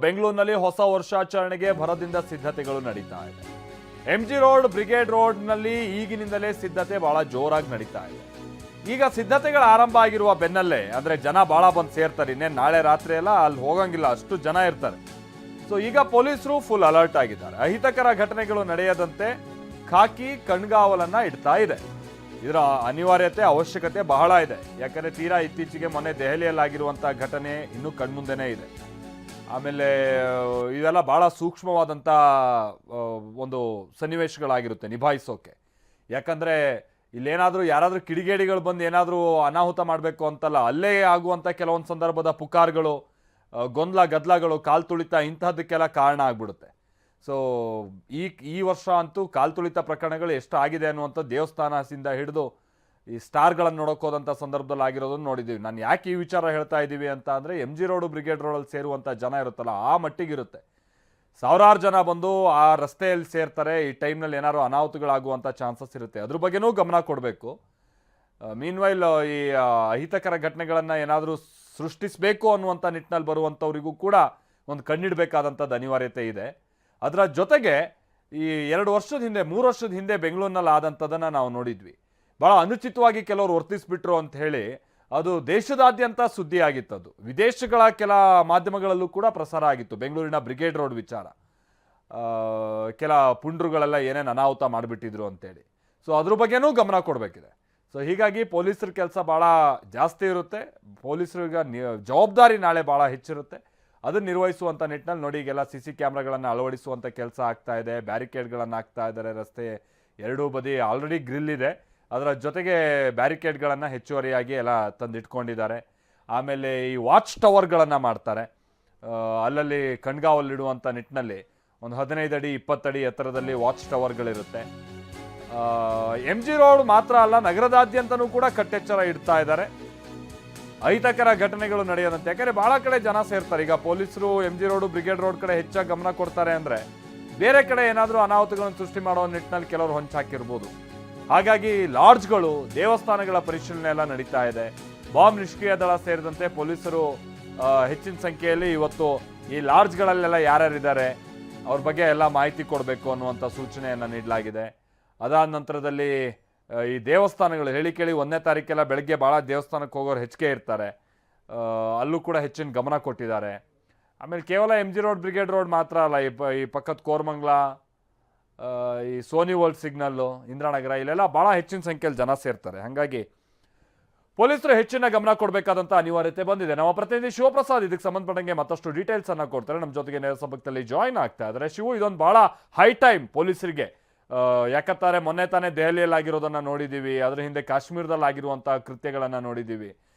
ಬೆಂಗಳೂರಿನಲ್ಲಿ ಹೊಸ ವರ್ಷಾಚರಣೆಗೆ ಭರದಿಂದ ಸಿದ್ಧತೆಗಳು ನಡೀತಾ ಇದೆ. ಎಂಜಿ ರೋಡ್, ಬ್ರಿಗೇಡ್ ರೋಡ್ನಲ್ಲಿ ಈಗಿನಿಂದಲೇ ಸಿದ್ಧತೆ ಬಹಳ ಜೋರಾಗಿ ನಡೀತಾ ಇದೆ. ಈಗ ಸಿದ್ಧತೆಗಳು ಆರಂಭ ಆಗಿರುವ ಬೆನ್ನಲ್ಲೇ ಅಂದ್ರೆ ಜನ ಬಹಳ ಬಂದು ಸೇರ್ತಾರೆ. ಇನ್ನೇನು ನಾಳೆ ರಾತ್ರಿ ಎಲ್ಲ ಅಲ್ಲಿ ಹೋಗಂಗಿಲ್ಲ, ಅಷ್ಟು ಜನ ಇರ್ತಾರೆ. ಸೊ ಈಗ ಪೊಲೀಸರು ಫುಲ್ ಅಲರ್ಟ್ ಆಗಿದ್ದಾರೆ. ಅಹಿತಕರ ಘಟನೆಗಳು ನಡೆಯದಂತೆ ಖಾಕಿ ಕಣ್ಗಾವಲನ್ನ ಇಡ್ತಾ ಇದೆ. ಇದರ ಅನಿವಾರ್ಯತೆ, ಅವಶ್ಯಕತೆ ಬಹಳ ಇದೆ. ಯಾಕಂದ್ರೆ ತೀರಾ ಇತ್ತೀಚೆಗೆ ಮೊನ್ನೆ ದೆಹಲಿಯಲ್ಲಿ ಆಗಿರುವಂತಹ ಘಟನೆ ಇನ್ನೂ ಕಣ್ಮುಂದೆನೇ ಇದೆ. ಆಮೇಲೆ ಇವೆಲ್ಲ ಬಹಳ ಸೂಕ್ಷ್ಮವಾದಂಥ ಒಂದು ಸನ್ನಿವೇಶಗಳಾಗಿರುತ್ತೆ ನಿಭಾಯಿಸೋಕೆ. ಯಾಕಂದರೆ ಇಲ್ಲೇನಾದರೂ ಯಾರಾದರೂ ಕಿಡಿಗೇಡಿಗಳು ಬಂದು ಏನಾದರೂ ಅನಾಹುತ ಮಾಡಬೇಕು ಅಂತಲ್ಲ, ಅಲ್ಲೇ ಆಗುವಂಥ ಕೆಲವೊಂದು ಸಂದರ್ಭದ ಪುಕಾರ್ಗಳು, ಗೊಂದಲ ಗದ್ದಲಗಳು, ಕಾಲು ತುಳಿತ ಇಂತಹದ್ದಕ್ಕೆಲ್ಲ ಕಾರಣ ಆಗ್ಬಿಡುತ್ತೆ. ಸೊ ಈ ವರ್ಷ ಅಂತೂ ಕಾಲು ತುಳಿತ ಪ್ರಕರಣಗಳು ಎಷ್ಟು ಆಗಿದೆ ಅನ್ನುವಂಥ ದೇವಸ್ಥಾನದಿಂದ ಹಿಡಿದು ಈ ಸ್ಟಾರ್ಗಳನ್ನು ನೋಡೋಕೆ ಹೋದಂಥ ಸಂದರ್ಭದಲ್ಲಿ ಆಗಿರೋದನ್ನು ನೋಡಿದ್ದೀವಿ. ನಾನು ಯಾಕೆ ಈ ವಿಚಾರ ಹೇಳ್ತಾ ಇದ್ದೀವಿ ಅಂತ ಅಂದರೆ, ಎಮ್ ಜಿ ರೋಡು, ಬ್ರಿಗೇಡ್ ರೋಡಲ್ಲಿ ಸೇರುವಂಥ ಜನ ಇರುತ್ತಲ್ಲ, ಆ ಮಟ್ಟಿಗಿರುತ್ತೆ. ಸಾವಿರಾರು ಜನ ಬಂದು ಆ ರಸ್ತೆಯಲ್ಲಿ ಸೇರ್ತಾರೆ. ಈ ಟೈಮ್ನಲ್ಲಿ ಏನಾದ್ರು ಅನಾಹುತಗಳಾಗುವಂಥ ಚಾನ್ಸಸ್ ಇರುತ್ತೆ. ಅದ್ರ ಬಗ್ಗೆನೂ ಗಮನ ಕೊಡಬೇಕು. ಮೀನ್ವೈಲ್ ಈ ಅಹಿತಕರ ಘಟನೆಗಳನ್ನು ಏನಾದರೂ ಸೃಷ್ಟಿಸಬೇಕು ಅನ್ನುವಂಥ ನಿಟ್ಟಿನಲ್ಲಿ ಬರುವಂಥವರಿಗೂ ಕೂಡ ಒಂದು ಕಣ್ಣಿಡಬೇಕಾದಂಥದ್ದು ಅನಿವಾರ್ಯತೆ ಇದೆ. ಅದರ ಜೊತೆಗೆ ಈ 2 ವರ್ಷದ ಹಿಂದೆ, 3 ವರ್ಷದ ಹಿಂದೆ ಬೆಂಗಳೂರಿನಲ್ಲಿ ಆದಂಥದ್ದನ್ನು ನಾವು ನೋಡಿದ್ವಿ. ಭಾಳ ಅನುಚಿತವಾಗಿ ಕೆಲವರು ವರ್ತಿಸ್ಬಿಟ್ರು ಅಂತ ಹೇಳಿ ಅದು ದೇಶದಾದ್ಯಂತ ಸುದ್ದಿ ಆಗಿತ್ತದು. ವಿದೇಶಗಳ ಕೆಲ ಮಾಧ್ಯಮಗಳಲ್ಲೂ ಕೂಡ ಪ್ರಸಾರ ಆಗಿತ್ತು ಬೆಂಗಳೂರಿನ ಬ್ರಿಗೇಡ್ ರೋಡ್ ವಿಚಾರ. ಕೆಲ ಪುಂಡ್ರುಗಳೆಲ್ಲ ಏನೇನು ಅನಾಹುತ ಮಾಡಿಬಿಟ್ಟಿದ್ರು ಅಂತೇಳಿ. ಸೊ ಅದ್ರ ಬಗ್ಗೆನೂ ಗಮನ ಕೊಡಬೇಕಿದೆ. ಸೊ ಹೀಗಾಗಿ ಪೊಲೀಸರ ಕೆಲಸ ಭಾಳ ಜಾಸ್ತಿ ಇರುತ್ತೆ. ಪೊಲೀಸರಿಗೆ ಜವಾಬ್ದಾರಿ ನಾಳೆ ಭಾಳ ಹೆಚ್ಚಿರುತ್ತೆ. ಅದನ್ನು ನಿರ್ವಹಿಸುವಂಥ ನಿಟ್ಟಿನಲ್ಲಿ ನೋಡಿ, ಈಗೆಲ್ಲ CC ಕ್ಯಾಮ್ರಾಗಳನ್ನು ಅಳವಡಿಸುವಂಥ ಕೆಲಸ ಆಗ್ತಾ ಇದೆ. ಬ್ಯಾರಿಕೇಡ್ಗಳನ್ನು ಹಾಕ್ತಾ ಇದ್ದಾರೆ. ರಸ್ತೆ ಎರಡೂ ಬದಿ ಆಲ್ರೆಡಿ ಗ್ರಿಲ್ ಇದೆ. ಅದರ ಜೊತೆಗೆ ಬ್ಯಾರಿಕೇಡ್ಗಳನ್ನು ಹೆಚ್ಚುವರಿಯಾಗಿ ಎಲ್ಲ ತಂದಿಟ್ಕೊಂಡಿದ್ದಾರೆ. ಆಮೇಲೆ ಈ ವಾಚ್ ಟವರ್ಗಳನ್ನು ಮಾಡ್ತಾರೆ. ಅಲ್ಲಲ್ಲಿ ಕಣ್ಗಾವಲಿಡುವಂಥ ನಿಟ್ಟಿನಲ್ಲಿ ಒಂದು 15 ಅಡಿ 20 ಅಡಿ ಎತ್ತರದಲ್ಲಿ ವಾಚ್ ಟವರ್ಗಳಿರುತ್ತೆ. ಎಮ್ ಜಿ ರೋಡ್ ಮಾತ್ರ ಅಲ್ಲ, ನಗರದಾದ್ಯಂತನೂ ಕೂಡ ಕಟ್ಟೆಚ್ಚರ ಇಡ್ತಾ ಇದ್ದಾರೆ ಅಹಿತಕರ ಘಟನೆಗಳು ನಡೆಯದಂತೆ. ಯಾಕಂದರೆ ಭಾಳ ಕಡೆ ಜನ ಸೇರ್ತಾರೆ. ಈಗ ಪೊಲೀಸರು M G road, brigade road ಕಡೆ ಹೆಚ್ಚಾಗಿ ಗಮನ ಕೊಡ್ತಾರೆ ಅಂದರೆ, ಬೇರೆ ಕಡೆ ಏನಾದರೂ ಅನಾಹುತಗಳನ್ನು ಸೃಷ್ಟಿ ಮಾಡೋ ನಿಟ್ಟಿನಲ್ಲಿ ಕೆಲವರು ಹೊಂಚಾಕಿರ್ಬೋದು. ಹಾಗಾಗಿ ಲಾಡ್ಜ್ಗಳು, ದೇವಸ್ಥಾನಗಳ ಪರಿಶೀಲನೆ ಎಲ್ಲ ನಡೀತಾ ಇದೆ. ಬಾಂಬ್ ನಿಷ್ಕ್ರಿಯ ದಳ ಸೇರಿದಂತೆ ಪೊಲೀಸರು ಹೆಚ್ಚಿನ ಸಂಖ್ಯೆಯಲ್ಲಿ ಇವತ್ತು ಈ ಲಾಡ್ಜ್ಗಳಲ್ಲೆಲ್ಲ ಯಾರ್ಯಾರಿದ್ದಾರೆ ಅವ್ರ ಬಗ್ಗೆ ಎಲ್ಲ ಮಾಹಿತಿ ಕೊಡಬೇಕು ಅನ್ನುವಂಥ ಸೂಚನೆಯನ್ನು ನೀಡಲಾಗಿದೆ. ಅದಾದ ನಂತರದಲ್ಲಿ ಈ ದೇವಸ್ಥಾನಗಳು ಹೇಳಿ ಕೇಳಿ 1ನೇ ತಾರೀಕೆಲ್ಲ ಬೆಳಗ್ಗೆ ಭಾಳ ದೇವಸ್ಥಾನಕ್ಕೆ ಹೋಗೋರು ಹೆಚ್ಚಿಗೆ ಇರ್ತಾರೆ. ಅಲ್ಲೂ ಕೂಡ ಹೆಚ್ಚಿನ ಗಮನ ಕೊಟ್ಟಿದ್ದಾರೆ. ಆಮೇಲೆ ಕೇವಲ M G road, brigade road ಮಾತ್ರ ಅಲ್ಲ, ಈ ಪಕ್ಕದ ಕೋರಮಂಗಲ, ಈ ಸೋನಿ ವರ್ಲ್ಡ್ ಸಿಗ್ನಲ್ಲು, ಇಂದಿರಾನಗರ, ಇಲ್ಲೆಲ್ಲ ಭಾಳ ಹೆಚ್ಚಿನ ಸಂಖ್ಯೆಯಲ್ಲಿ ಜನ ಸೇರ್ತಾರೆ. ಹಾಗಾಗಿ ಪೊಲೀಸರು ಹೆಚ್ಚಿನ ಗಮನ ಕೊಡಬೇಕಾದಂಥ ಅನಿವಾರ್ಯತೆ ಬಂದಿದೆ. ನಮ್ಮ ಪ್ರತಿನಿಧಿ ಶಿವಪ್ರಸಾದ್ ಇದಕ್ಕೆ ಸಂಬಂಧಪಟ್ಟಂಗೆ ಮತ್ತಷ್ಟು ಡೀಟೇಲ್ಸ್ ಅನ್ನು ಕೊಡ್ತಾರೆ. ನಮ್ಮ ಜೊತೆಗೆ ನೇರ ಸಂಪರ್ಕದಲ್ಲಿ ಜಾಯಿನ್ ಆಗ್ತಾ ಇದ್ದಾರೆ. ಶಿವು, ಇದೊಂದು ಭಾಳ ಹೈ ಟೈಮ್ ಪೊಲೀಸರಿಗೆ. ಯಾಕಂತಾರೆ ಮೊನ್ನೆ ತಾನೇ ದೆಹಲಿಯಲ್ಲಿ ಆಗಿರೋದನ್ನು ನೋಡಿದ್ದೀವಿ, ಅದರ ಹಿಂದೆ ಕಾಶ್ಮೀರದಲ್ಲಿ ಆಗಿರುವಂಥ ಕೃತ್ಯಗಳನ್ನು ನೋಡಿದ್ದೀವಿ.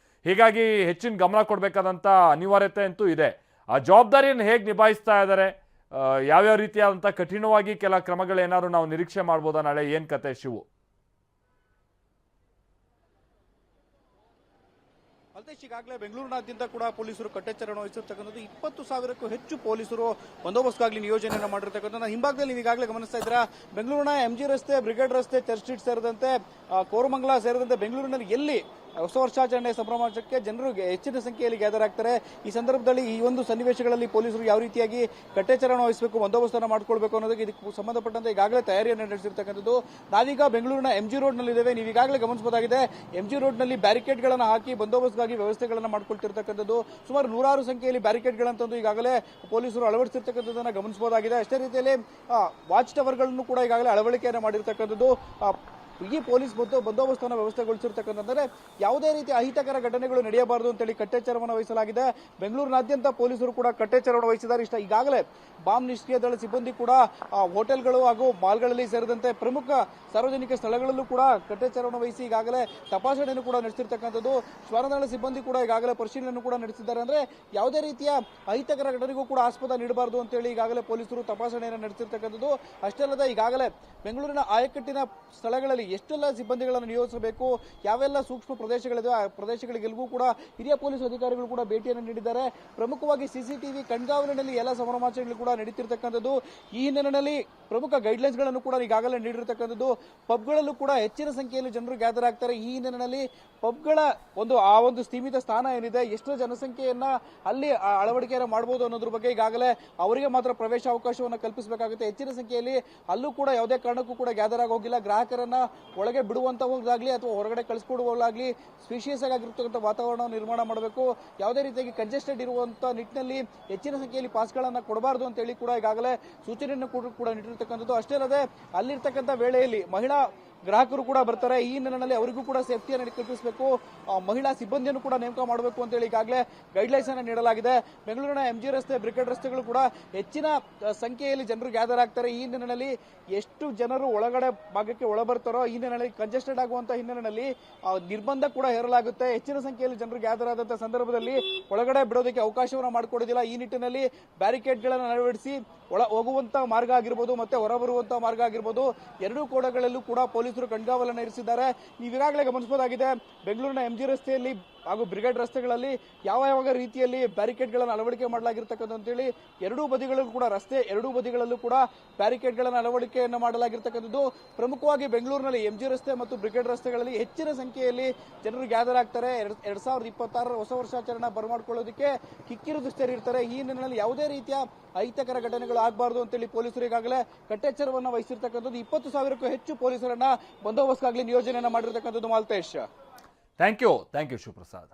ಹೀಗಾಗಿ ಹೆಚ್ಚಿನ ಗಮನ ಕೊಡಬೇಕಾದಂಥ ಅನಿವಾರ್ಯತೆ ಅಂತೂ ಇದೆ. ಆ ಜವಾಬ್ದಾರಿಯನ್ನು ಹೇಗೆ ನಿಭಾಯಿಸ್ತಾ ಇದ್ದಾರೆ, ಯಾವ್ಯಾವ ರೀತಿಯಾದಂಥ ಕಠಿಣವಾಗಿ ಕೆಲ ಕ್ರಮಗಳೇನಾದ್ರು ನಾವು ನಿರೀಕ್ಷೆ ಮಾಡ್ಬೋದಾ ನಾಳೆ, ಏನು ಕತೆ ಶಿವು? ಅಲ್ತೇಶ್, ಈಗಾಗಲೇ ಬೆಂಗಳೂರಿನಾದ್ಯಂತ ಕೂಡ ಪೊಲೀಸರು ಕಟ್ಟೆಚ್ಚರ ವಹಿಸಿರ್ತಕ್ಕಂಥದ್ದು. 20,000ಕ್ಕೂ ಹೆಚ್ಚು ಪೊಲೀಸರು ಬಂದೋಬಸ್ತ್ಗಾಗಿ ನಿಯೋಜನೆಯನ್ನು ಮಾಡಿರ್ತಕ್ಕಂಥ ಹಿಂಭಾಗದಲ್ಲಿ ನೀವು ಈಗಾಗಲೇ ಗಮನಿಸ್ತಾ ಇದ್ದೀರಾ. ಬೆಂಗಳೂರಿನ MG ರಸ್ತೆ, ಬ್ರಿಗೇಡ್ ರಸ್ತೆ, ಚರ್ಚ್ ಸ್ಟ್ರೀಟ್ ಸೇರಿದಂತೆ ಕೋರಮಂಗಲ ಸೇರಿದಂತೆ ಬೆಂಗಳೂರಿನಲ್ಲಿ ಎಲ್ಲಿ ಹೊಸ ವರ್ಷಾಚರಣೆ ಸಂಭ್ರಮಾಚರಣೆಗೆ ಜನರು ಹೆಚ್ಚಿನ ಸಂಖ್ಯೆಯಲ್ಲಿ ಗ್ಯಾದರ್ ಆಗ್ತಾರೆ. ಈ ಸಂದರ್ಭದಲ್ಲಿ ಈ ಒಂದು ಸನ್ನಿವೇಶಗಳಲ್ಲಿ ಪೊಲೀಸರು ಯಾವ ರೀತಿಯಾಗಿ ಕಟ್ಟೆಚ್ಚರವನ್ನು ವಹಿಸಬೇಕು, ಬಂದೋಬಸ್ತನ್ನು ಮಾಡಿಕೊಳ್ಬೇಕು ಅನ್ನೋದಕ್ಕೆ ಇದಕ್ಕೆ ಸಂಬಂಧಪಟ್ಟಂತೆ ಈಗಾಗಲೇ ತಯಾರಿಯನ್ನು ನಡೆಸಿರ್ತಕ್ಕಂಥದ್ದು. ನಾವೀಗ ಬೆಂಗಳೂರಿನ MG ರೋಡ್ನಲ್ಲಿದ್ದೇವೆ. ನೀವು ಈಗಾಗಲೇ ಗಮನಿಸಬಹುದಾಗಿದೆ, MG ರೋಡ್ನಲ್ಲಿ ಬ್ಯಾರಿಕೇಡ್ಗಳನ್ನು ಹಾಕಿ ಬಂದೋಬಸ್ತ್ಗಾಗಿ ವ್ಯವಸ್ಥೆಗಳನ್ನು ಮಾಡಿಕೊಳ್ತಿರ್ತಕ್ಕಂಥದ್ದು. ಸುಮಾರು 100 ಸಂಖ್ಯೆಯಲ್ಲಿ ಬ್ಯಾರಿಕೇಡ್ಗಳಂತಂದು ಈಗಾಗಲೇ ಪೊಲೀಸರು ಅಳವಡಿಸಿರ್ತಕ್ಕಂಥದ್ದನ್ನು ಗಮನಿಸಬಹುದಾಗಿದೆ. ಅಷ್ಟೇ ರೀತಿಯಲ್ಲಿ ವಾಚ್ ಟವರ್ಗಳನ್ನು ಕೂಡ ಈಗಾಗಲೇ ಅಳವಡಿಕೆಯನ್ನು ಮಾಡಿರ್ತಕ್ಕಂಥದ್ದು. ಈ ಪೊಲೀಸ್ ಬಂದೋಬಸ್ತನ್ನು ವ್ಯವಸ್ಥೆಗೊಳಿಸಿರ್ತಕ್ಕಂಥದ್ದರೆ ಯಾವುದೇ ರೀತಿ ಅಹಿತಕರ ಘಟನೆಗಳು ನಡೆಯಬಾರದು ಅಂತೇಳಿ ಕಟ್ಟೆಚ್ಚರವನ್ನು ವಹಿಸಲಾಗಿದೆ. ಬೆಂಗಳೂರಿನಾದ್ಯಂತ ಪೊಲೀಸರು ಕೂಡ ಕಟ್ಟೆಚ್ಚರವನ್ನು ವಹಿಸಿದ್ದಾರೆ. ಈಗಾಗಲೇ ಬಾಂಬ್ ನಿಷ್ಕ್ರಿಯ ದಳ ಸಿಬ್ಬಂದಿ ಕೂಡ ಹೋಟೆಲ್ಗಳು ಹಾಗೂ ಮಾಲ್ಗಳಲ್ಲಿ ಸೇರಿದಂತೆ ಪ್ರಮುಖ ಸಾರ್ವಜನಿಕ ಸ್ಥಳಗಳಲ್ಲೂ ಕೂಡ ಕಟ್ಟೆಚ್ಚರವನ್ನು ವಹಿಸಿ ಈಗಾಗಲೇ ತಪಾಸಣೆಯನ್ನು ಕೂಡ ನಡೆಸಿರ್ತಕ್ಕಂಥದ್ದು. ಶ್ವಾನದಳ ಸಿಬ್ಬಂದಿ ಕೂಡ ಈಗಾಗಲೇ ಪರಿಶೀಲನೆ ಕೂಡ ನಡೆಸಿದ್ದಾರೆ. ಅಂದ್ರೆ ಯಾವುದೇ ರೀತಿಯ ಅಹಿತಕರ ಘಟನೆಗೂ ಕೂಡ ಆಸ್ಪದ ನೀಡಬಾರದು ಅಂತೇಳಿ ಈಗಾಗಲೇ ಪೊಲೀಸರು ತಪಾಸಣೆಯನ್ನು ನಡೆಸಿರ್ತಕ್ಕಂಥದ್ದು. ಅಷ್ಟೇ ಅಲ್ಲದೆ ಈಗಾಗಲೇ ಬೆಂಗಳೂರಿನ ಆಯಕಟ್ಟಿನ ಸ್ಥಳಗಳಲ್ಲಿ ನಿಟ್ಟಿನಲ್ಲಿ ಎಷ್ಟೆಲ್ಲ ಸಿಬ್ಬಂದಿಗಳನ್ನು ನಿಯೋಜಿಸಬೇಕು, ಯಾವೆಲ್ಲ ಸೂಕ್ಷ್ಮ ಪ್ರದೇಶಗಳಿದೆ ಆ ಪ್ರದೇಶಗಳಿಗೆಲ್ಲವೂ ಕೂಡ ಹಿರಿಯ ಪೊಲೀಸ್ ಅಧಿಕಾರಿಗಳು ಕೂಡ ಭೇಟಿಯನ್ನು ನೀಡಿದ್ದಾರೆ. ಪ್ರಮುಖವಾಗಿ ಸಿಸಿಟಿವಿ ಕಣ್ಗಾವಲಿನಲ್ಲಿ ಎಲ್ಲ ಸಮರಮಾಚರಣೆಗಳು ಕೂಡ ನಡೀತಿರ್ತಕ್ಕಂಥದ್ದು. ಈ ಹಿನ್ನೆಲೆಯಲ್ಲಿ ಪ್ರಮುಖ ಗೈಡ್ಲೈನ್ಸ್ ಗಳನ್ನು ಕೂಡ ಈಗಾಗಲೇ ನೀಡಿರ್ತಕ್ಕಂಥದ್ದು. ಪಬ್ಗಳಲ್ಲೂ ಕೂಡ ಹೆಚ್ಚಿನ ಸಂಖ್ಯೆಯಲ್ಲಿ ಜನರು ಗ್ಯಾದರ್ ಆಗ್ತಾರೆ. ಈ ಹಿನ್ನೆಲೆಯಲ್ಲಿ ಪಬ್ಗಳ ಒಂದು ಸ್ಥೀಮಿತ ಸ್ಥಾನ ಏನಿದೆ, ಎಷ್ಟು ಜನಸಂಖ್ಯೆಯನ್ನ ಅಲ್ಲಿ ಅಳವಡಿಕೆಯನ್ನು ಮಾಡಬಹುದು ಅನ್ನೋದ್ರ ಬಗ್ಗೆ ಈಗಾಗಲೇ ಅವರಿಗೆ ಮಾತ್ರ ಪ್ರವೇಶ ಅವಕಾಶವನ್ನು ಕಲ್ಪಿಸಬೇಕಾಗುತ್ತೆ. ಹೆಚ್ಚಿನ ಸಂಖ್ಯೆಯಲ್ಲಿ ಅಲ್ಲೂ ಕೂಡ ಯಾವುದೇ ಕಾರಣಕ್ಕೂ ಕೂಡ ಗ್ಯಾದರ್ ಆಗಿ ಹೋಗಿಲ್ಲ. ಗ್ರಾಹಕರನ್ನ ಒಳಗೆ ಬಿಡುವಂತಹದ್ದಾಗ್ಲಿ ಅಥವಾ ಹೊರಗಡೆ ಕಳಿಸ್ಕೊಡುವಾಗಲಿ ಸ್ಪೀಷಿಯಸ್ ಆಗಿರ್ತಕ್ಕಂಥ ವಾತಾವರಣವನ್ನು ನಿರ್ಮಾಣ ಮಾಡಬೇಕು. ಯಾವುದೇ ರೀತಿಯಾಗಿ ಕಂಜೆಸ್ಟೆಡ್ ಇರುವಂತಹ ನಿಟ್ಟಿನಲ್ಲಿ ಹೆಚ್ಚಿನ ಸಂಖ್ಯೆಯಲ್ಲಿ ಪಾಸ್ಗಳನ್ನ ಕೊಡಬಾರದು ಅಂತ ಹೇಳಿ ಕೂಡ ಈಗಾಗಲೇ ಸೂಚನೆಯನ್ನು ಕೂಡ ನೀಡಿರ್ತಕ್ಕಂಥದ್ದು. ಅಷ್ಟೇ ಅಲ್ಲದೆ ಅಲ್ಲಿರ್ತಕ್ಕಂಥ ವೇಳೆಯಲ್ಲಿ ಮಹಿಳಾ ಗ್ರಾಹಕರು ಕೂಡ ಬರ್ತಾರೆ. ಈ ಹಿನ್ನೆಲೆಯಲ್ಲಿ ಅವರಿಗೂ ಕೂಡ ಸೇಫ್ಟಿಯನ್ನು ಕಲ್ಪಿಸಬೇಕು, ಮಹಿಳಾ ಸಿಬ್ಬಂದಿಯನ್ನು ಕೂಡ ನೇಮಕ ಮಾಡಬೇಕು ಅಂತ ಹೇಳಿ ಈಗಾಗಲೇ ಗೈಡ್ಲೈನ್ಸ್ ಅನ್ನು ನೀಡಲಾಗಿದೆ. ಬೆಂಗಳೂರಿನ ಎಂಜಿ ರಸ್ತೆ, ಬ್ರಿಗೇಡ್ ರಸ್ತೆಗಳು ಕೂಡ ಹೆಚ್ಚಿನ ಸಂಖ್ಯೆಯಲ್ಲಿ ಜನರು ಗ್ಯಾದರ್ ಆಗ್ತಾರೆ. ಈ ಹಿನ್ನೆಲೆಯಲ್ಲಿ ಎಷ್ಟು ಜನರು ಒಳಗಡೆ ಭಾಗಕ್ಕೆ ಒಳ ಬರ್ತಾರೋ ಈ ಹಿನ್ನೆಲೆಯಲ್ಲಿ ಕಂಜೆಸ್ಟೆಡ್ ಆಗುವಂತಹ ಹಿನ್ನೆಲೆಯಲ್ಲಿ ನಿರ್ಬಂಧ ಕೂಡ ಹೇರಲಾಗುತ್ತೆ. ಹೆಚ್ಚಿನ ಸಂಖ್ಯೆಯಲ್ಲಿ ಜನರು ಗ್ಯಾದರ್ ಆದಂತಹ ಸಂದರ್ಭದಲ್ಲಿ ಒಳಗಡೆ ಬಿಡೋದಕ್ಕೆ ಅವಕಾಶವನ್ನು ಮಾಡಿಕೊಡೋದಿಲ್ಲ. ಈ ನಿಟ್ಟಿನಲ್ಲಿ ಬ್ಯಾರಿಕೇಡ್ಗಳನ್ನು ಅಳವಡಿಸಿ ಹೋಗುವಂತಹ ಮಾರ್ಗ ಆಗಿರ್ಬೋದು ಮತ್ತೆ ಹೊರಬರುವಂತಹ ಮಾರ್ಗ ಆಗಿರ್ಬೋದು ಎರಡೂ ಕೋಣಗಳಲ್ಲೂ ಕೂಡ ಪೊಲೀಸರು ಕಣ್ಗಾವಲನ್ನು ಇರಿಸಿದ್ದಾರೆ. ನೀವು ಈಗಾಗಲೇ ಗಮನಿಸಬಹುದಾಗಿದೆ, ಬೆಂಗಳೂರಿನ ಎಂಜಿ ರಸ್ತೆಯಲ್ಲಿ ಹಾಗೂ ಬ್ರಿಗೇಡ್ ರಸ್ತೆಗಳಲ್ಲಿ ಯಾವ ರೀತಿಯಲ್ಲಿ ಬ್ಯಾರಿಕೇಡ್ಗಳನ್ನು ಅಳವಡಿಕೆ ಮಾಡಲಾಗಿರ್ತಕ್ಕಂಥ ಅಂತೇಳಿ ಎರಡೂ ಬದಿಗಳಲ್ಲೂ ಕೂಡ ಎರಡೂ ಬದಿಗಳಲ್ಲೂ ಕೂಡ ಬ್ಯಾರಿಕೇಡ್ಗಳನ್ನು ಅಳವಡಿಕೆಯನ್ನು ಮಾಡಲಾಗಿರ್ತಕ್ಕಂಥದ್ದು. ಪ್ರಮುಖವಾಗಿ ಬೆಂಗಳೂರಿನಲ್ಲಿ ಎಂಜಿ ರಸ್ತೆ ಮತ್ತು ಬ್ರಿಗೇಡ್ ರಸ್ತೆಗಳಲ್ಲಿ ಹೆಚ್ಚಿನ ಸಂಖ್ಯೆಯಲ್ಲಿ ಜನರು ಗ್ಯಾದರ್ ಆಗ್ತಾರೆ. 2026 ಹೊಸ ವರ್ಷಾಚರಣೆ ಬರಮಾಡಿಕೊಳ್ಳೋದಕ್ಕೆ ಕಿಕ್ಕಿರಿದು ಸೇರಿರ್ತಾರೆ. ಈ ಹಿನ್ನೆಲೆಯಲ್ಲಿ ಯಾವುದೇ ರೀತಿಯ ಅಹಿತಕರ ಘಟನೆಗಳು ಆಗಬಾರದು ಅಂತೇಳಿ ಪೊಲೀಸರು ಈಗಾಗಲೇ ಕಟ್ಟೆಚ್ಚರವನ್ನು ವಹಿಸಿರ್ತಕ್ಕಂಥದ್ದು. 20,000ಕ್ಕೂ ಹೆಚ್ಚು ಪೊಲೀಸರನ್ನ ಬಂದೋಬಸ್ತ್ಗಾಗಲಿ ನಿಯೋಜನೆಯನ್ನ ಮಾಡಿರ್ತಕ್ಕಂಥದ್ದು. Maltesh, thank you Shivaprasad.